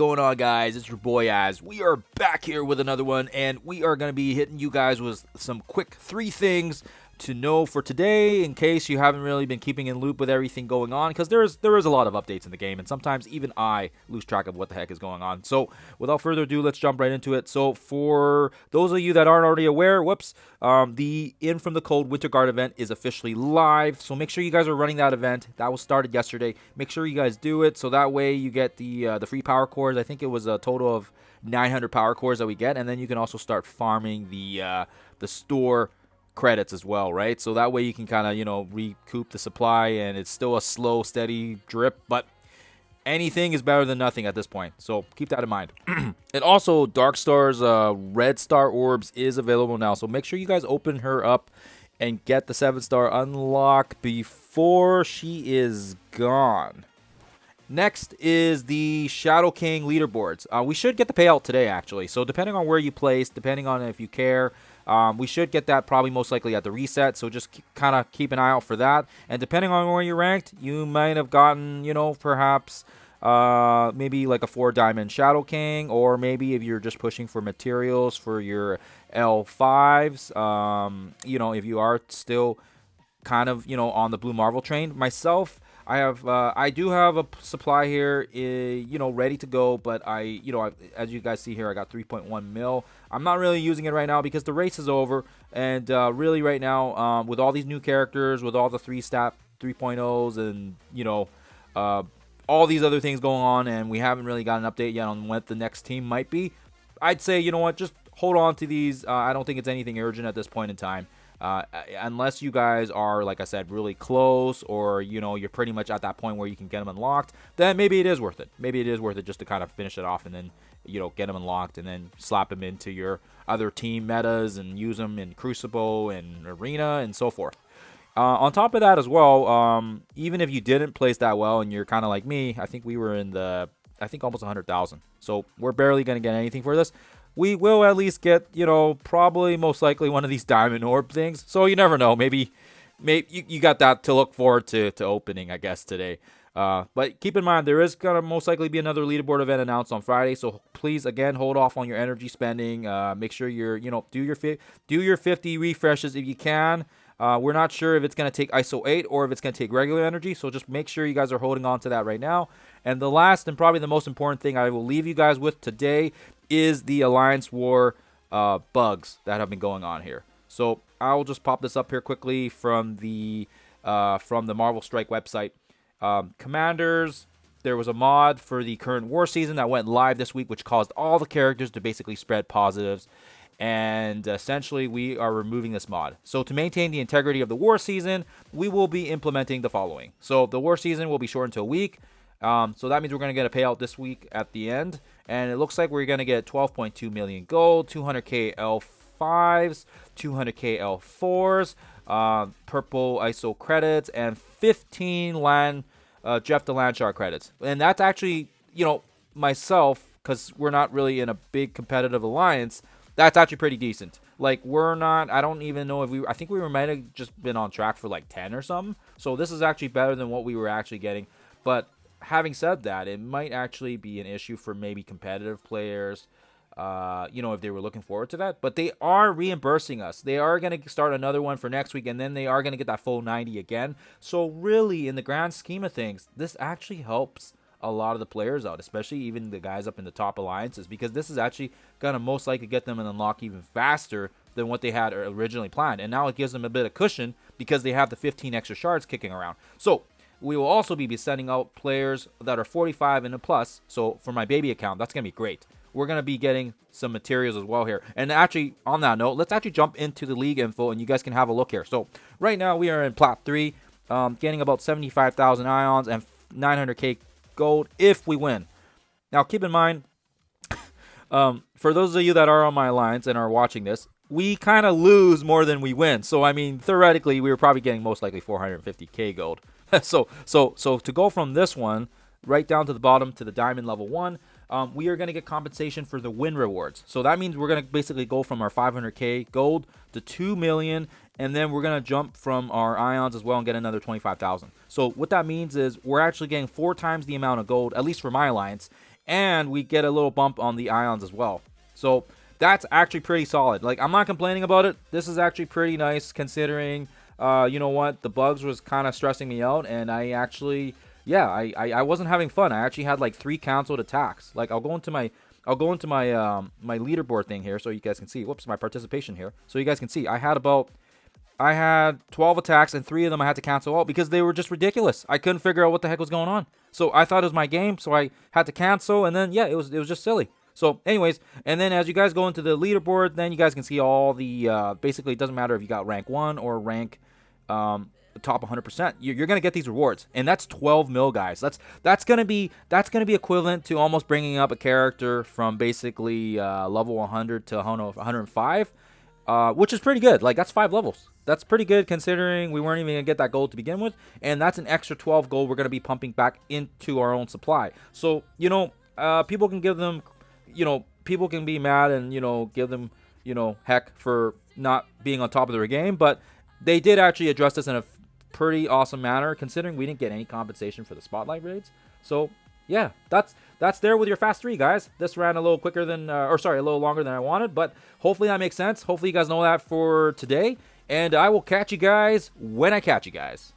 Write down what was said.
going on, guys? It's your boy Az. We are back here with another one, and we are going to be hitting you guys with some quick 3 things to know for today, in case you haven't really been keeping in loop with everything going on, because there is a lot of updates in the game, and sometimes even I lose track of what the heck is going on. So without further ado, let's jump right into it. So for those of you that aren't already aware, the In From the Cold Winter Guard event is officially live, so make sure you guys are running that event. That was started yesterday. Make sure you guys do it, so that way you get the free power cores. I think it was a total of 900 power cores that we get, and then you can also start farming the store credits as well, right? So that way you can kind of, recoup the supply, and it's still a slow, steady drip, but anything is better than nothing at this point. So keep that in mind. And also, Dark Star's Red Star Orbs is available now, so make sure you guys open her up and get the 7-star unlock before she is gone. Next is the Shadow King leaderboards. We should get the payout today, actually. So depending on where you place, depending on if you care, we should get that probably most likely at the reset. So just kind of keep an eye out for that. And depending on where you're ranked, you might have gotten, perhaps maybe like a 4-diamond Shadow King, or maybe if you're just pushing for materials for your L5s, if you are still kind of, on the Blue Marvel train. Myself, I do have a supply here, ready to go, but as you guys see here, I got 3.1 mil. I'm not really using it right now because the race is over, and really right now, with all these new characters, with all the 3-stat 3.0s, and all these other things going on, and we haven't really got an update yet on what the next team might be, I'd say, just hold on to these. I don't think it's anything urgent at this point in time. Unless you guys are, like I said, really close, or you're pretty much at that point where you can get them unlocked, then maybe it is worth it. Maybe it is worth it just to kind of finish it off, and then get them unlocked, and then slap them into your other team metas and use them in Crucible and Arena and so forth. On top of that as well, even if you didn't place that well and you're kind of like me, I think we were in almost 100,000. So we're barely going to get anything for this. We will at least get, probably most likely one of these diamond orb things. So you never know. Maybe you got that to look forward to opening, I guess, today. But keep in mind, there is going to most likely be another leaderboard event announced on Friday. So please, again, hold off on your energy spending. Make sure you're, do your 50 refreshes if you can. We're not sure if it's going to take ISO 8 or if it's going to take regular energy. So just make sure you guys are holding on to that right now. And the last and probably the most important thing I will leave you guys with today is the Alliance War bugs that have been going on here. So I'll just pop this up here quickly from the Marvel Strike website. Commanders, there was a mod for the current war season that went live this week, which caused all the characters to basically spread positives. And essentially, we are removing this mod. So to maintain the integrity of the war season, we will be implementing the following. So the war season will be shortened to a week. So that means we're going to get a payout this week at the end. And it looks like we're going to get 12.2 million gold, 200k L5s, 200k L4s, purple ISO credits, and 15 Jeff the Landshard credits. And that's actually, myself, because we're not really in a big competitive alliance, that's actually pretty decent. Like, I don't even know if I think we might have just been on track for like 10 or something. So this is actually better than what we were actually getting. But having said that, it might actually be an issue for maybe competitive players, if they were looking forward to that. But they are reimbursing us. They are going to start another one for next week, and then they are going to get that full 90 again. So really, in the grand scheme of things, this actually helps a lot of the players out, especially even the guys up in the top alliances, because this is actually going to most likely get them an unlock even faster than what they had originally planned. And now it gives them a bit of cushion because they have the 15 extra shards kicking around. So we will also be sending out players that are 45 and a plus. So for my baby account, that's going to be great. We're going to be getting some materials as well here. And actually, on that note, let's actually jump into the league info, and you guys can have a look here. So right now we are in Plat 3, getting about 75,000 ions and 900k gold if we win. Now, keep in mind, for those of you that are on my alliance and are watching this, we kind of lose more than we win. So, I mean, theoretically, we were probably getting most likely 450k gold. So to go from this one right down to the bottom to the diamond level 1, we are going to get compensation for the win rewards. So that means we're going to basically go from our 500k gold to 2 million, and then we're going to jump from our ions as well and get another 25,000. So what that means is we're actually getting 4 times the amount of gold, at least for my alliance, and we get a little bump on the ions as well. So that's actually pretty solid. Like, I'm not complaining about it. This is actually pretty nice considering, you know what, the bugs was kind of stressing me out, and I actually, yeah, I wasn't having fun. I actually had like 3 canceled attacks. Like, I'll go into my my leaderboard thing here so you guys can see. Whoops, my participation here. So you guys can see I had 12 attacks, and 3 of them I had to cancel out because they were just ridiculous. I couldn't figure out what the heck was going on. So I thought it was my game, so I had to cancel, and then yeah, it was just silly. So anyways, and then as you guys go into the leaderboard, then you guys can see all the basically it doesn't matter if you got rank 1 or rank top 100%. You're gonna get these rewards, and that's 12 mil, guys. That's gonna be equivalent to almost bringing up a character from basically level 100 to 105, which is pretty good. Like, that's 5 levels. That's pretty good considering we weren't even gonna get that gold to begin with, and that's an extra 12 gold we're gonna be pumping back into our own supply. So people can give them, people can be mad and give them heck for not being on top of their game, but they did actually address this in a pretty awesome manner considering we didn't get any compensation for the spotlight raids. So yeah, that's there with your fast 3, guys. This ran a little quicker than a little longer than I wanted, but hopefully that makes sense. Hopefully you guys know that for today, and I will catch you guys when I catch you guys.